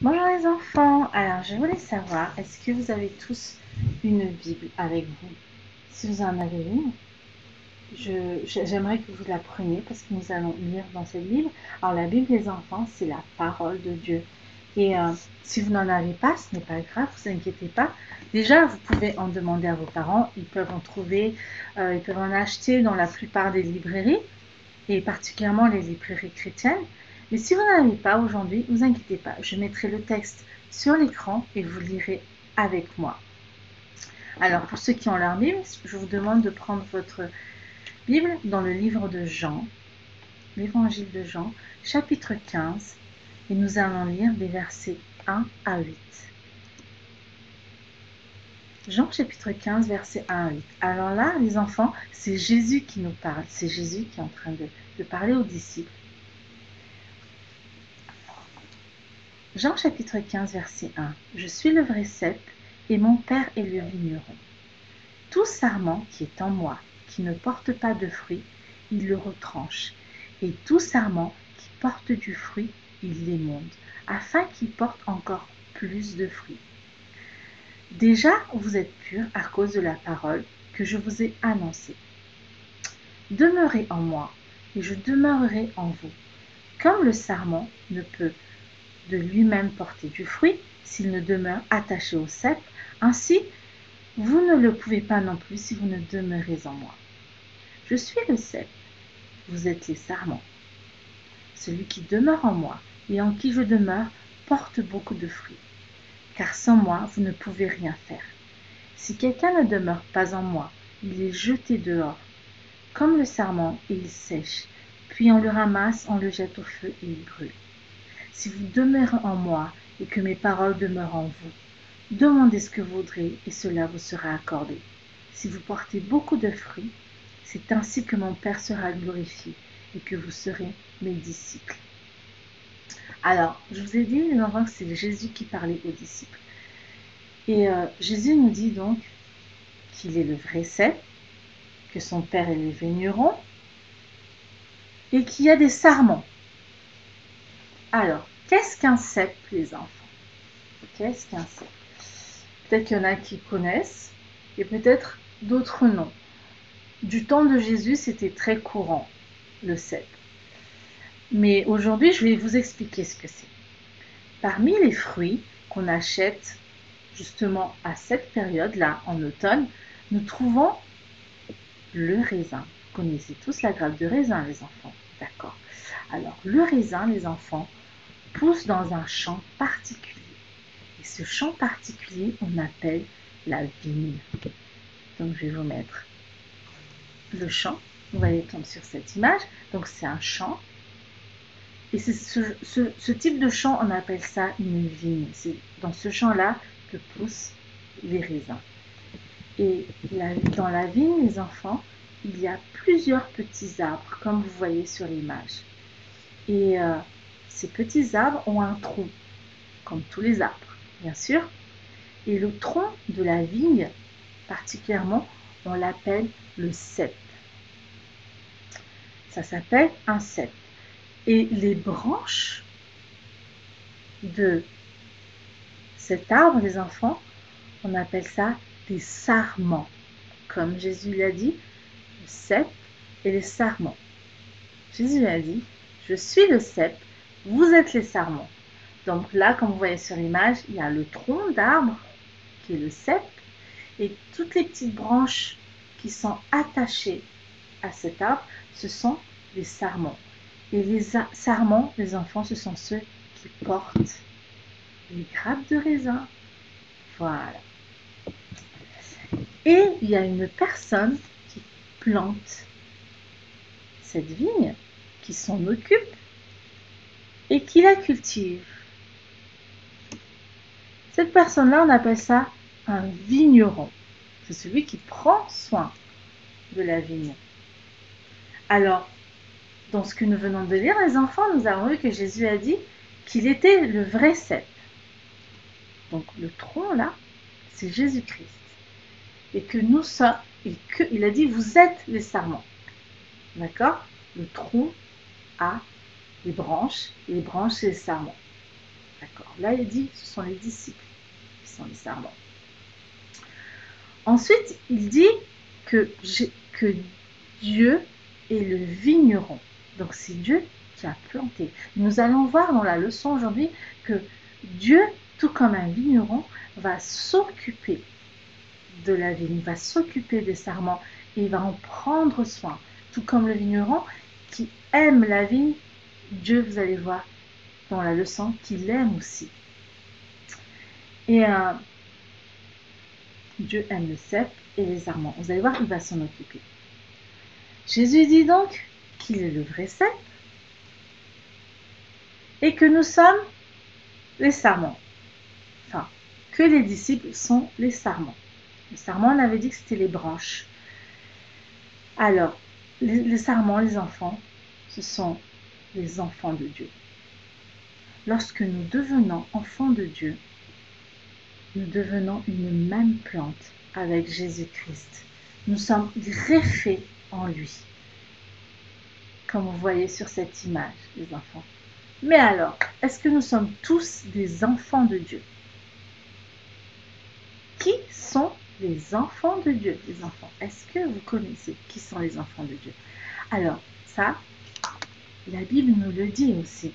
Bonjour les enfants, alors je voulais savoir, est-ce que vous avez tous une Bible avec vous? Si vous en avez une, j'aimerais que vous la preniez parce que nous allons lire dans cette Bible. Alors la Bible des enfants, c'est la parole de Dieu. Et si vous n'en avez pas, ce n'est pas grave, vous inquiétez pas. Déjà, vous pouvez en demander à vos parents, ils peuvent en trouver, ils peuvent en acheter dans la plupart des librairies, et particulièrement les librairies chrétiennes. Mais si vous n'en avez pas aujourd'hui, ne vous inquiétez pas, je mettrai le texte sur l'écran et vous lirez avec moi. Alors pour ceux qui ont leur Bible, je vous demande de prendre votre Bible dans le livre de Jean, l'évangile de Jean, chapitre 15, et nous allons lire des versets 1 à 8. Jean chapitre 15, verset 1 à 8. Alors là, les enfants, c'est Jésus qui nous parle, c'est Jésus qui est en train de parler aux disciples. Jean chapitre 15, verset 1. Je suis le vrai cep, et mon Père est le vigneron. Tout sarment qui est en moi, qui ne porte pas de fruit, il le retranche. Et tout sarment qui porte du fruit, il l'émonde, afin qu'il porte encore plus de fruits. Déjà, vous êtes purs à cause de la parole que je vous ai annoncée. Demeurez en moi, et je demeurerai en vous. Comme le sarment ne peut de lui-même porter du fruit s'il ne demeure attaché au cep, ainsi vous ne le pouvez pas non plus si vous ne demeurez en moi. Je suis le cep, vous êtes les sarments. Celui qui demeure en moi et en qui je demeure porte beaucoup de fruits, car sans moi vous ne pouvez rien faire. Si quelqu'un ne demeure pas en moi, il est jeté dehors, comme le sarment, et il sèche, puis on le ramasse, on le jette au feu et il brûle. Si vous demeurez en moi et que mes paroles demeurent en vous, demandez ce que vous voudrez et cela vous sera accordé. Si vous portez beaucoup de fruits, c'est ainsi que mon Père sera glorifié et que vous serez mes disciples. Alors, je vous ai dit, les enfants, que c'est Jésus qui parlait aux disciples. Et Jésus nous dit donc qu'il est le vrai cep, que son Père est le vigneron et qu'il y a des sarments. Alors, qu'est-ce qu'un cep, les enfants? Qu'est-ce qu'un cep? Peut-être qu'il y en a qui connaissent et peut-être d'autres non. Du temps de Jésus, c'était très courant, le cep. Mais aujourd'hui, je vais vous expliquer ce que c'est. Parmi les fruits qu'on achète justement à cette période-là, en automne, nous trouvons le raisin. Vous connaissez tous la grappe de raisin, les enfants. D'accord. Alors, le raisin, les enfants, pousse dans un champ particulier. Et ce champ particulier, on appelle la vigne. Donc, je vais vous mettre le champ. Vous voyez comme sur cette image. Donc, c'est un champ. Et c'est ce type de champ, on appelle ça une vigne. C'est dans ce champ-là que poussent les raisins. Et dans la vigne, les enfants, il y a plusieurs petits arbres, comme vous voyez sur l'image. Et ces petits arbres ont un tronc, comme tous les arbres, bien sûr. Et le tronc de la vigne, particulièrement, on l'appelle le cep. Ça s'appelle un cep. Et les branches de cet arbre, les enfants, on appelle ça des sarments. Comme Jésus l'a dit, le cep et les sarments. Jésus a dit, je suis le cep, vous êtes les sarments. Donc là, comme vous voyez sur l'image, il y a le tronc d'arbre qui est le cep et toutes les petites branches qui sont attachées à cet arbre, ce sont les sarments. Et les sarments, les enfants, ce sont ceux qui portent les grappes de raisin. Voilà. Et il y a une personne qui plante cette vigne, qui s'en occupe et qui la cultive. Cette personne-là, on appelle ça un vigneron. C'est celui qui prend soin de la vigne. Alors, dans ce que nous venons de lire, les enfants, nous avons vu que Jésus a dit qu'il était le vrai cep. Donc, le tronc, là, c'est Jésus-Christ. Et que nous sommes, et qu'il a dit, vous êtes les sarments. D'accord? Le tronc a les branches, et les branches, c'est les sarments. D'accord. Là, il dit, ce sont les disciples qui sont les sarments. Ensuite, il dit que Dieu est le vigneron. Donc, c'est Dieu qui a planté. Nous allons voir dans la leçon aujourd'hui que Dieu, tout comme un vigneron, va s'occuper de la vigne, va s'occuper des sarments et il va en prendre soin. Tout comme le vigneron qui aime la vigne, Dieu, vous allez voir dans la leçon, qu'il aime aussi. Et Dieu aime le cep et les sarments. Vous allez voir, il va s'en occuper. Jésus dit donc qu'il est le vrai cep et que nous sommes les sarments. Enfin, que les disciples sont les sarments. Les sarments, on avait dit que c'était les branches. Alors, les sarments, les enfants, ce sont les enfants de Dieu. Lorsque nous devenons enfants de Dieu, nous devenons une même plante avec Jésus-Christ. Nous sommes greffés en lui, comme vous voyez sur cette image, les enfants. Mais alors, est-ce que nous sommes tous des enfants de Dieu? Qui sont les enfants de Dieu, les enfants? Est-ce que vous connaissez qui sont les enfants de Dieu? Alors, ça, la Bible nous le dit aussi.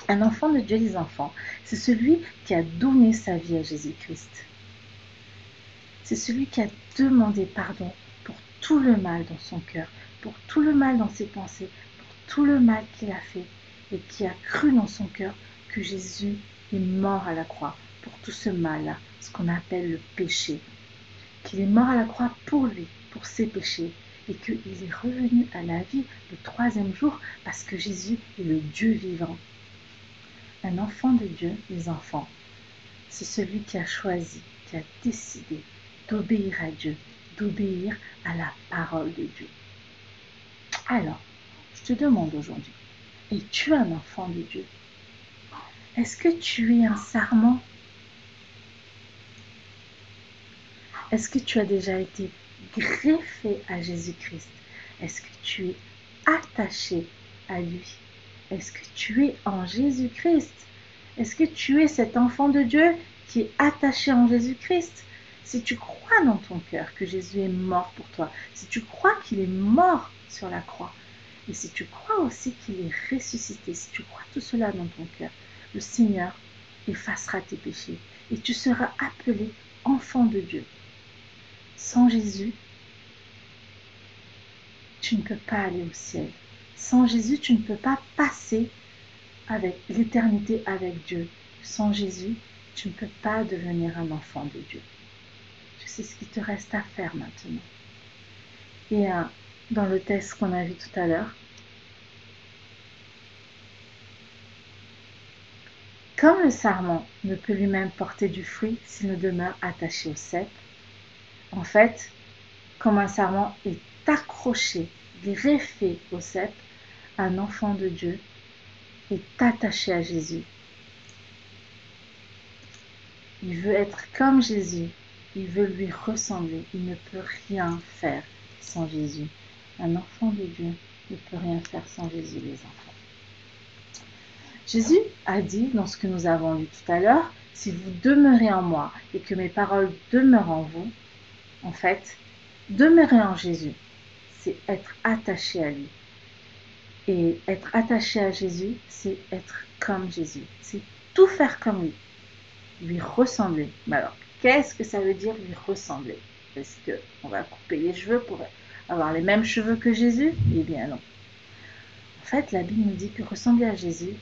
Un enfant de Dieu, les enfants, c'est celui qui a donné sa vie à Jésus-Christ. C'est celui qui a demandé pardon pour tout le mal dans son cœur, pour tout le mal dans ses pensées, pour tout le mal qu'il a fait et qui a cru dans son cœur que Jésus est mort à la croix pour tout ce mal-là, ce qu'on appelle le péché. Qu'il est mort à la croix pour lui, pour ses péchés, et qu'il est revenu à la vie le 3e jour parce que Jésus est le Dieu vivant. Un enfant de Dieu, les enfants, c'est celui qui a choisi, qui a décidé d'obéir à Dieu, d'obéir à la parole de Dieu. Alors, je te demande aujourd'hui, es-tu un enfant de Dieu? Est-ce que tu es un sarment? Est-ce que tu as déjà été greffé à Jésus-Christ? Est-ce que tu es attaché à lui? Est-ce que tu es en Jésus-Christ? Est-ce que tu es cet enfant de Dieu qui est attaché en Jésus-Christ? Si tu crois dans ton cœur que Jésus est mort pour toi, si tu crois qu'il est mort sur la croix, et si tu crois aussi qu'il est ressuscité, si tu crois tout cela dans ton cœur, le Seigneur effacera tes péchés et tu seras appelé enfant de Dieu. Sans Jésus, tu ne peux pas aller au ciel. Sans Jésus, tu ne peux pas passer avec l'éternité avec Dieu. Sans Jésus, tu ne peux pas devenir un enfant de Dieu. C'est ce qu'il te reste à faire maintenant. Et dans le texte qu'on a vu tout à l'heure, comme le sarment ne peut lui-même porter du fruit s'il ne demeure attaché au cep, en fait, comme un sarment est accroché, greffé au cep, un enfant de Dieu est attaché à Jésus. Il veut être comme Jésus, il veut lui ressembler, il ne peut rien faire sans Jésus. Un enfant de Dieu ne peut rien faire sans Jésus, les enfants. Jésus a dit, dans ce que nous avons lu tout à l'heure, si vous demeurez en moi et que mes paroles demeurent en vous, en fait, demeurer en Jésus, c'est être attaché à lui. Et être attaché à Jésus, c'est être comme Jésus. C'est tout faire comme lui ressembler. Mais alors, qu'est-ce que ça veut dire lui ressembler? Est-ce qu'on va couper les cheveux pour avoir les mêmes cheveux que Jésus? Eh bien non. En fait, la Bible nous dit que ressembler à Jésus,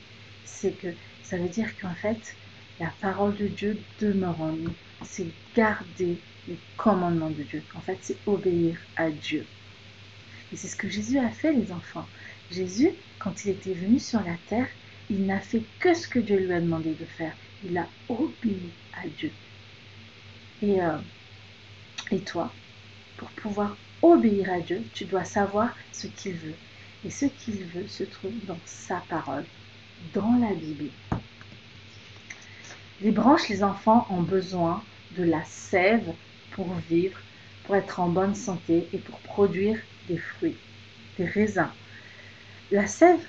c'est que ça veut dire qu'en fait, la parole de Dieu demeure en nous. C'est garder les commandements de Dieu. En fait, c'est obéir à Dieu. Et c'est ce que Jésus a fait, les enfants. Jésus, quand il était venu sur la terre, il n'a fait que ce que Dieu lui a demandé de faire. Il a obéi à Dieu. Et toi, pour pouvoir obéir à Dieu, tu dois savoir ce qu'il veut. Et ce qu'il veut se trouve dans sa parole, dans la Bible. Les branches, les enfants, ont besoin de la sève pour vivre, pour être en bonne santé et pour produire des fruits, des raisins. La sève,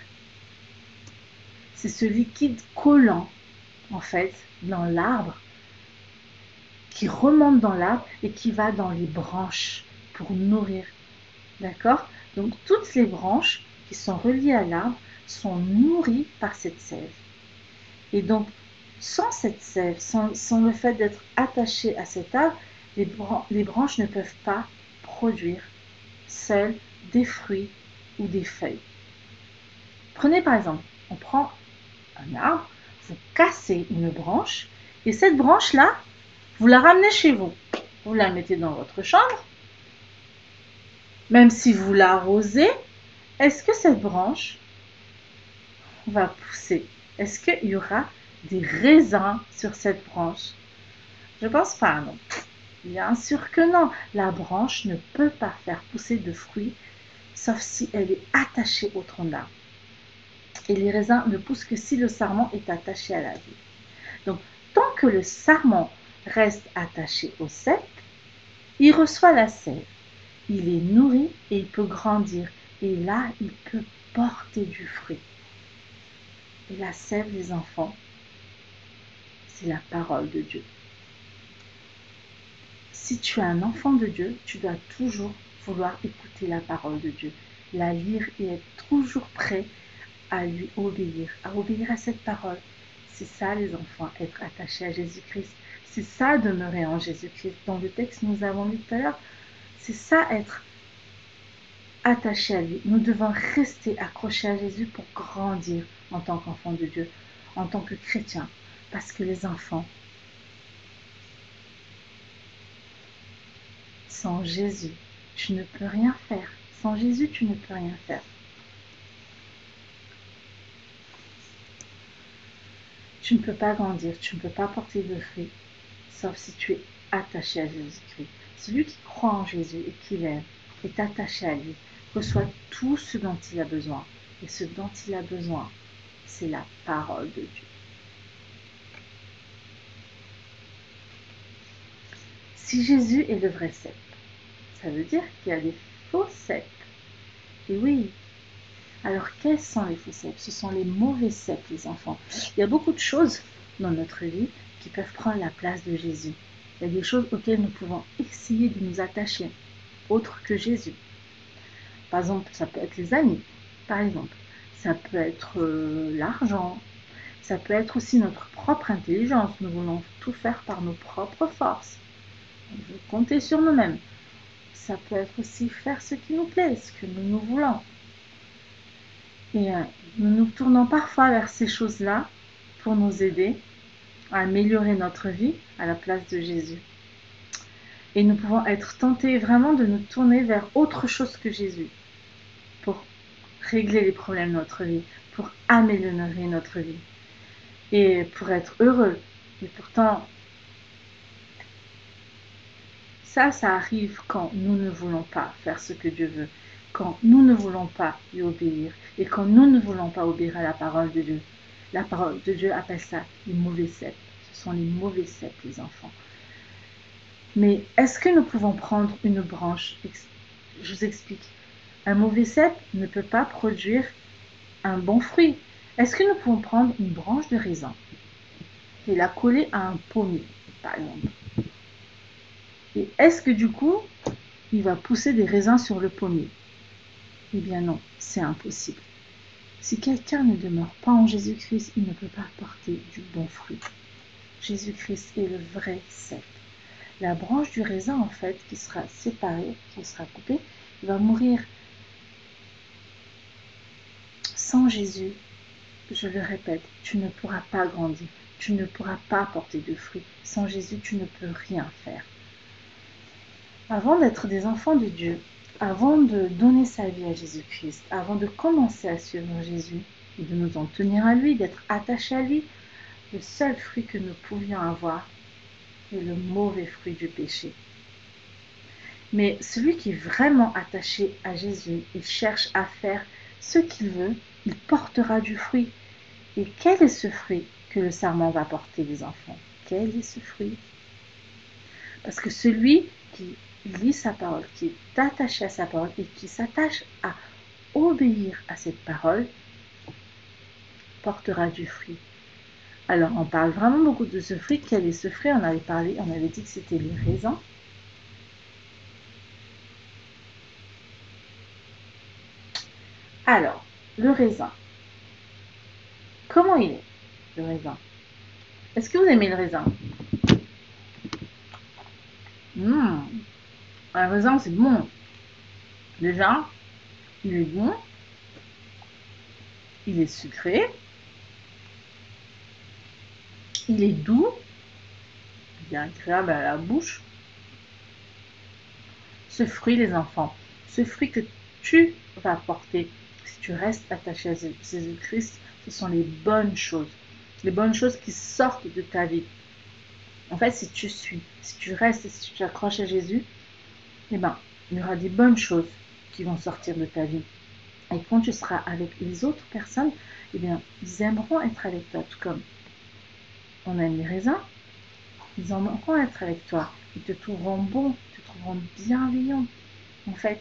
c'est ce liquide collant en fait, dans l'arbre, qui remonte dans l'arbre et qui va dans les branches pour nourrir. D'accord? Donc, toutes les branches qui sont reliées à l'arbre sont nourries par cette sève. Et donc, sans cette sève, sans le fait d'être attaché à cet arbre, les branches ne peuvent pas produire seules des fruits ou des feuilles. Prenez par exemple, on prend un arbre, vous cassez une branche, et cette branche-là, vous la ramenez chez vous. Vous la mettez dans votre chambre, même si vous l'arrosez, est-ce que cette branche va pousser? Est-ce qu'il y aura des raisins sur cette branche? Je pense pas, non. Bien sûr que non. La branche ne peut pas faire pousser de fruits, sauf si elle est attachée au tronc d'arbre. Et les raisins ne poussent que si le sarment est attaché à la vie. Donc, tant que le sarment reste attaché au cep, il reçoit la sève. Il est nourri et il peut grandir. Et là, il peut porter du fruit. Et la sève, les enfants, c'est la parole de Dieu. Si tu es un enfant de Dieu, tu dois toujours vouloir écouter la parole de Dieu, la lire et être toujours prêt à lui obéir, à cette parole. C'est ça, les enfants, être attachés à Jésus-Christ. C'est ça, demeurer en Jésus-Christ. Dans le texte que nous avons lu tout à l'heure, c'est ça, être attaché à lui. Nous devons rester accrochés à Jésus pour grandir en tant qu'enfant de Dieu, en tant que chrétien. Parce que les enfants, sans Jésus, tu ne peux rien faire. Sans Jésus, tu ne peux rien faire. Tu ne peux pas grandir, tu ne peux pas porter de fruits, sauf si tu es attaché à Jésus-Christ. Celui qui croit en Jésus et qui l'aime est attaché à lui, reçoit tout ce dont il a besoin. Et ce dont il a besoin, c'est la parole de Dieu. Si Jésus est le vrai cep, ça veut dire qu'il y a des faux ceps. Et oui, alors quels sont les faux ceps? Ce sont les mauvais ceps, les enfants. Il y a beaucoup de choses dans notre vie qui peuvent prendre la place de Jésus. Il y a des choses auxquelles nous pouvons essayer de nous attacher, autres que Jésus. Par exemple, ça peut être les amis, par exemple. Ça peut être l'argent. Ça peut être aussi notre propre intelligence. Nous voulons tout faire par nos propres forces. On veut compter sur nous-mêmes. Ça peut être aussi faire ce qui nous plaît, ce que nous voulons. Et nous nous tournons parfois vers ces choses-là pour nous aider à améliorer notre vie à la place de Jésus. Et nous pouvons être tentés vraiment de nous tourner vers autre chose que Jésus pour régler les problèmes de notre vie, pour améliorer notre vie et pour être heureux. Et pourtant, ça arrive quand nous ne voulons pas faire ce que Dieu veut, quand nous ne voulons pas lui obéir et quand nous ne voulons pas obéir à la parole de Dieu. La parole de Dieu appelle ça les mauvais ceps. Ce sont les mauvais ceps, les enfants. Mais est-ce que nous pouvons prendre une branche? Je vous explique. Un mauvais cep ne peut pas produire un bon fruit. Est-ce que nous pouvons prendre une branche de raisin et la coller à un pommier, par exemple? Et est-ce que du coup, il va pousser des raisins sur le pommier? Eh bien non, c'est impossible. Si quelqu'un ne demeure pas en Jésus-Christ, il ne peut pas porter du bon fruit. Jésus-Christ est le vrai cep. La branche du raisin, en fait, qui sera séparée, qui sera coupée, va mourir. Sans Jésus, je le répète, tu ne pourras pas grandir, tu ne pourras pas porter de fruits. Sans Jésus, tu ne peux rien faire. Avant d'être des enfants de Dieu, avant de donner sa vie à Jésus-Christ, avant de commencer à suivre Jésus et de nous en tenir à lui, d'être attachés à lui, le seul fruit que nous pouvions avoir est le mauvais fruit du péché. Mais celui qui est vraiment attaché à Jésus, il cherche à faire ce qu'il veut, il portera du fruit. Et quel est ce fruit que le serment va porter, les enfants? Quel est ce fruit? Parce que celui qui lit sa parole, qui est attaché à sa parole et qui s'attache à obéir à cette parole, portera du fruit. Alors, on parle vraiment beaucoup de ce fruit. Quel est ce fruit? On avait parlé, on avait dit que c'était les raisins. Alors, le raisin. Comment il est, le raisin? Est-ce que vous aimez le raisin? Un raisin, c'est bon. Déjà, il est bon, il est sucré, il est doux, il est agréable à la bouche. Ce fruit, les enfants, ce fruit que tu vas porter, si tu restes attaché à Jésus-Christ, ce sont les bonnes choses qui sortent de ta vie. En fait, si tu restes, si tu t'accroches à Jésus, eh ben, il y aura des bonnes choses qui vont sortir de ta vie. Et quand tu seras avec les autres personnes, eh bien, ils aimeront être avec toi, tout comme on aime les raisins, ils aimeront être avec toi. Ils te trouveront bon, ils te trouveront bienveillant. En fait,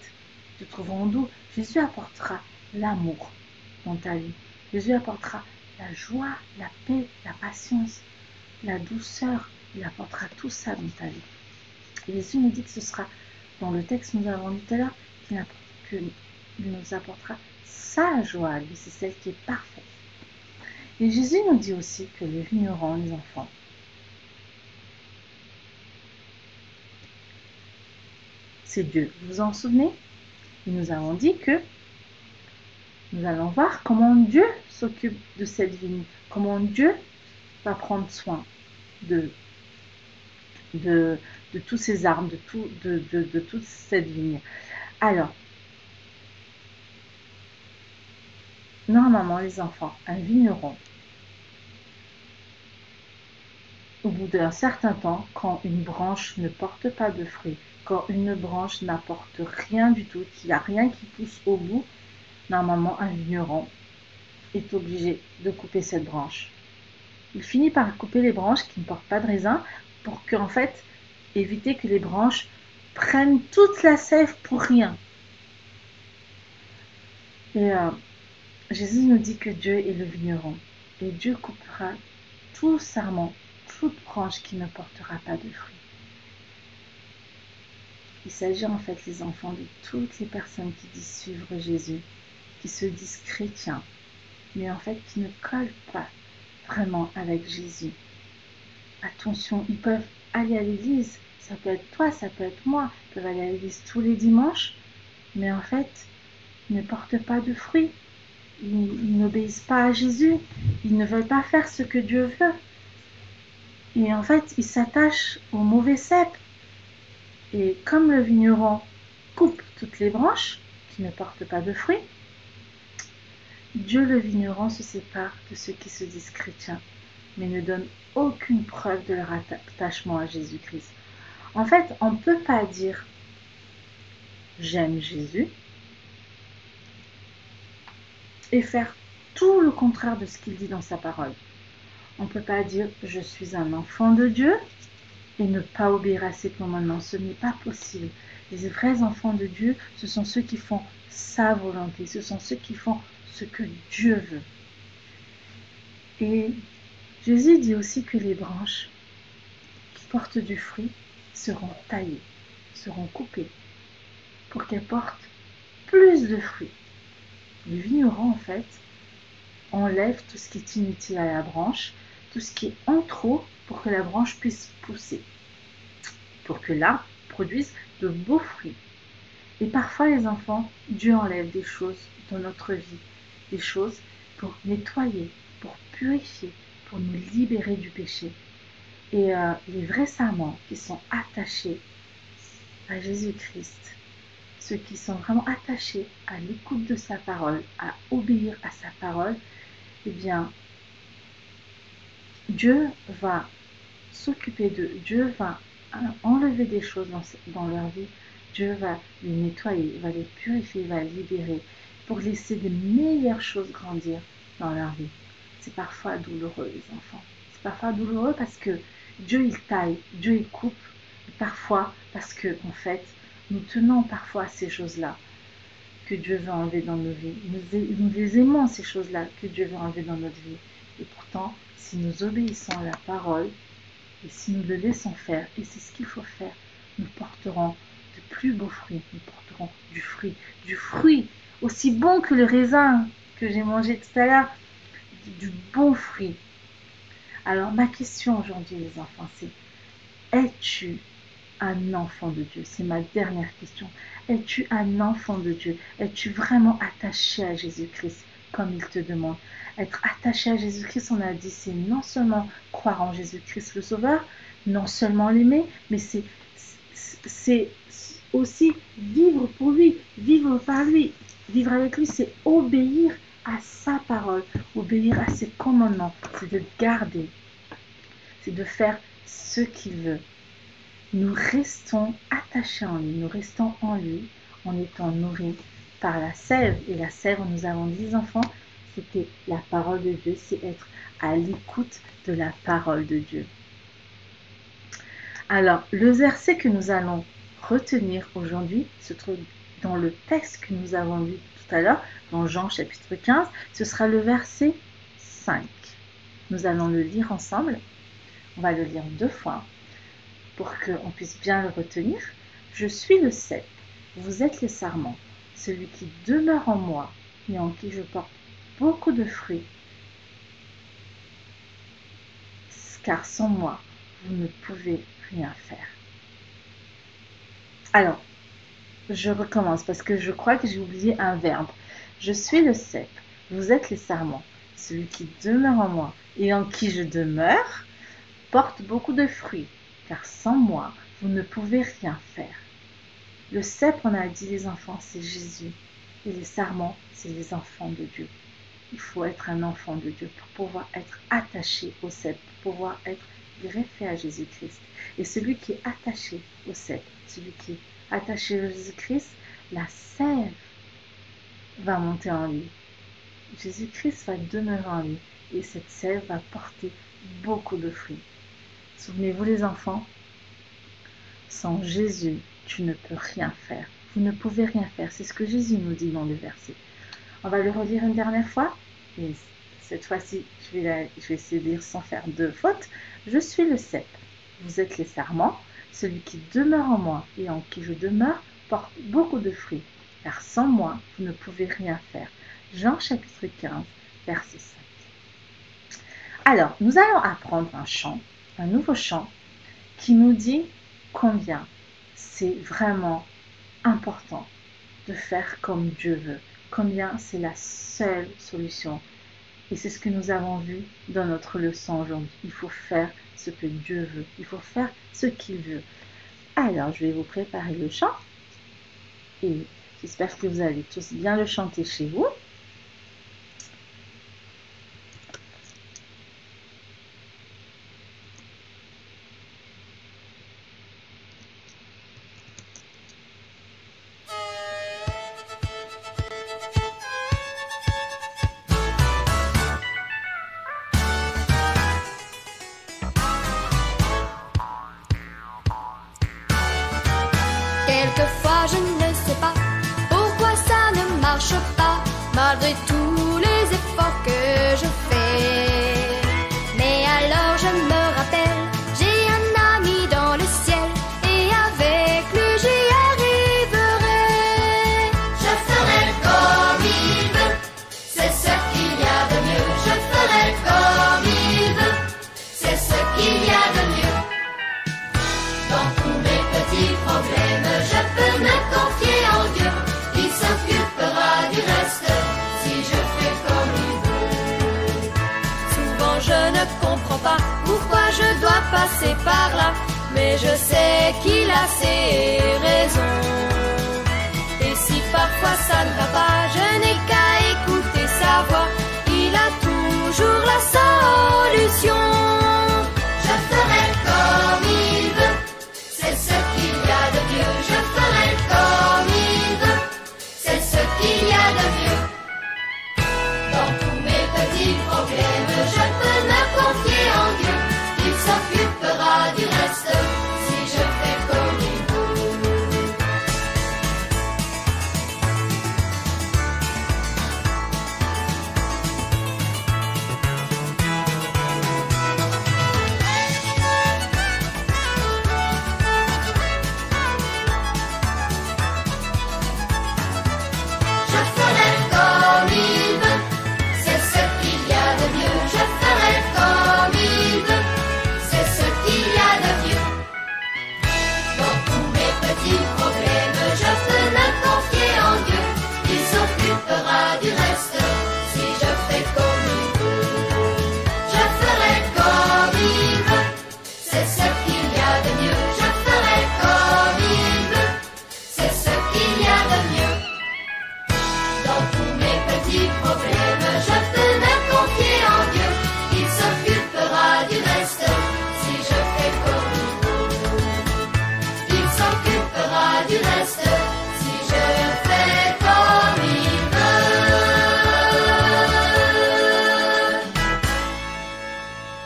ils te trouveront doux. Jésus apportera l'amour dans ta vie. Jésus apportera la joie, la paix, la patience, la douceur. Il apportera tout ça dans ta vie. Et Jésus nous dit que ce sera, dans le texte que nous avons lu tout à l'heure, qu'il nous apportera sa joie à lui. C'est celle qui est parfaite. Et Jésus nous dit aussi que le vigneron, les enfants, c'est Dieu. Vous vous en souvenez? Et nous avons dit que nous allons voir comment Dieu s'occupe de cette vigne, comment Dieu va prendre soin de, de, de tous ces arbres, de toute cette vigne. Alors, normalement, les enfants, un vigneron, au bout d'un certain temps, quand une branche ne porte pas de fruits, quand une branche n'apporte rien du tout, qu'il n'y a rien qui pousse au bout, normalement, un vigneron est obligé de couper cette branche. Il finit par couper les branches qui ne portent pas de raisin pour qu'en fait, éviter que les branches prennent toute la sève pour rien. Et Jésus nous dit que Dieu est le vigneron. Et Dieu coupera tout sarment, toute branche qui ne portera pas de fruits. Il s'agit en fait, les enfants, de toutes les personnes qui disent suivre Jésus, qui se disent chrétiens, mais en fait qui ne collent pas vraiment avec Jésus. Attention, ils peuvent aller à l'église, ça peut être toi, ça peut être moi, ils peuvent aller à l'église tous les dimanches, mais en fait, ils ne portent pas de fruits, ils n'obéissent pas à Jésus, ils ne veulent pas faire ce que Dieu veut. Et en fait, ils s'attachent au mauvais cep. Et comme le vigneron coupe toutes les branches qui ne portent pas de fruits, Dieu le vigneron se sépare de ceux qui se disent chrétiens, mais ne donne aucune preuve de leur attachement à Jésus-Christ. En fait, on ne peut pas dire j'aime Jésus et faire tout le contraire de ce qu'il dit dans sa parole. On ne peut pas dire je suis un enfant de Dieu et ne pas obéir à ses commandements. Ce n'est pas possible. Les vrais enfants de Dieu, ce sont ceux qui font sa volonté, ce sont ceux qui font ce que Dieu veut. Et Jésus dit aussi que les branches qui portent du fruit seront taillées, seront coupées, pour qu'elles portent plus de fruits. Le vigneron, en fait, enlève tout ce qui est inutile à la branche, tout ce qui est en trop pour que la branche puisse pousser, pour que l'arbre produise de beaux fruits. Et parfois, les enfants, Dieu enlève des choses dans notre vie, des choses pour nettoyer, pour purifier, pour nous libérer du péché. Et les vrais serments qui sont attachés à Jésus-Christ, ceux qui sont vraiment attachés à l'écoute de sa parole, à obéir à sa parole, eh bien, Dieu va s'occuper d'eux, Dieu va enlever des choses dans leur vie, Dieu va les nettoyer, va les purifier, va les libérer pour laisser de meilleures choses grandir dans leur vie. C'est parfois douloureux, les enfants. C'est parfois douloureux parce que Dieu il taille, Dieu il coupe, et parfois parce que en fait, nous tenons parfois à ces choses-là que Dieu veut enlever dans nos vies. Nous les aimons, ces choses-là que Dieu veut enlever dans notre vie. Et pourtant, si nous obéissons à la parole, et si nous le laissons faire, et c'est ce qu'il faut faire, nous porterons de plus beaux fruits, nous porterons du fruit aussi bon que le raisin que j'ai mangé tout à l'heure, du bon fruit. Alors ma question aujourd'hui les enfants, c'est: es-tu un enfant de Dieu? C'est ma dernière question. Es-tu un enfant de Dieu? Es-tu vraiment attaché à Jésus-Christ comme il te demande? Être attaché à Jésus-Christ, on a dit, c'est non seulement croire en Jésus-Christ le Sauveur, non seulement l'aimer, mais c'est aussi vivre pour lui, vivre par lui, vivre avec lui, c'est obéir à sa parole, obéir à ses commandements, c'est de garder, c'est de faire ce qu'il veut. Nous restons attachés en lui, nous restons en lui en étant nourris par la sève. Et la sève, nous avons dit les enfants, c'était la parole de Dieu, c'est être à l'écoute de la parole de Dieu. Alors, le verset que nous allons retenir aujourd'hui se trouve dans le texte que nous avons lu tout à l'heure, dans Jean chapitre 15, ce sera le verset 5. Nous allons le lire ensemble, on va le lire 2 fois, pour qu'on puisse bien le retenir. Je suis le cep, vous êtes les sarments, celui qui demeure en moi et en qui je porte beaucoup de fruits. Car sans moi, vous ne pouvez rien faire. Alors, je recommence parce que je crois que j'ai oublié un verbe. Je suis le cep, vous êtes les sarments, celui qui demeure en moi et en qui je demeure porte beaucoup de fruits. Car sans moi, vous ne pouvez rien faire. Le cep, on a dit les enfants, c'est Jésus. Et les sarments, c'est les enfants de Dieu. Il faut être un enfant de Dieu pour pouvoir être attaché au cep, pour pouvoir être greffé à Jésus-Christ. Et celui qui est attaché au cep, celui qui est attaché à Jésus-Christ, la sève va monter en lui. Jésus-Christ va demeurer en lui. Et cette sève va porter beaucoup de fruits. Souvenez-vous les enfants, sans Jésus, tu ne peux rien faire. Vous ne pouvez rien faire. C'est ce que Jésus nous dit dans le verset. On va le relire une dernière fois. Et cette fois-ci, je vais essayer de lire sans faire de faute. Je suis le cep. Vous êtes les sarments. Celui qui demeure en moi et en qui je demeure porte beaucoup de fruits. Car sans moi, vous ne pouvez rien faire. Jean chapitre 15, verset 5. Alors, nous allons apprendre un chant, un nouveau chant, qui nous dit combien c'est vraiment important de faire comme Dieu veut, combien c'est la seule solution. Et c'est ce que nous avons vu dans notre leçon aujourd'hui. Il faut faire ce que Dieu veut, il faut faire ce qu'il veut. Alors, je vais vous préparer le chant et j'espère que vous allez tous bien le chanter chez vous. Quelquefois je ne sais pas pourquoi ça ne marche pas, malgré tous les efforts que je fais. Mais alors je me rappelle, j'ai un ami dans le ciel, et avec lui j'y arriverai. Je ferai comme il veut, c'est ce qu'il y a de mieux. Je ferai comme il veut, c'est ce qu'il y a de mieux. Dans tous mes petits problèmes, je peux me confier en Dieu. Il s'occupera du reste si je fais comme il veut. Souvent je ne comprends pas pourquoi je dois passer par là, mais je sais qu'il a ses raisons. Et si parfois ça ne va pas, je n'ai qu'à écouter sa voix. Il a toujours la solution. Je ferai comme il veut, c'est ce qu'il y a de mieux. Je ferai comme il veut, c'est ce qu'il y a de mieux. Dans tous mes petits problèmes, je peux me confier en Dieu. Il s'occupera du reste si je fais comme il veut.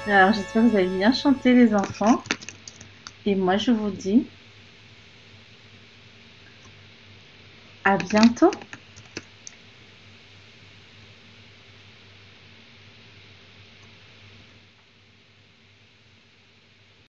Alors, j'espère que vous avez bien chanté les enfants. Et moi, je vous dis à bientôt.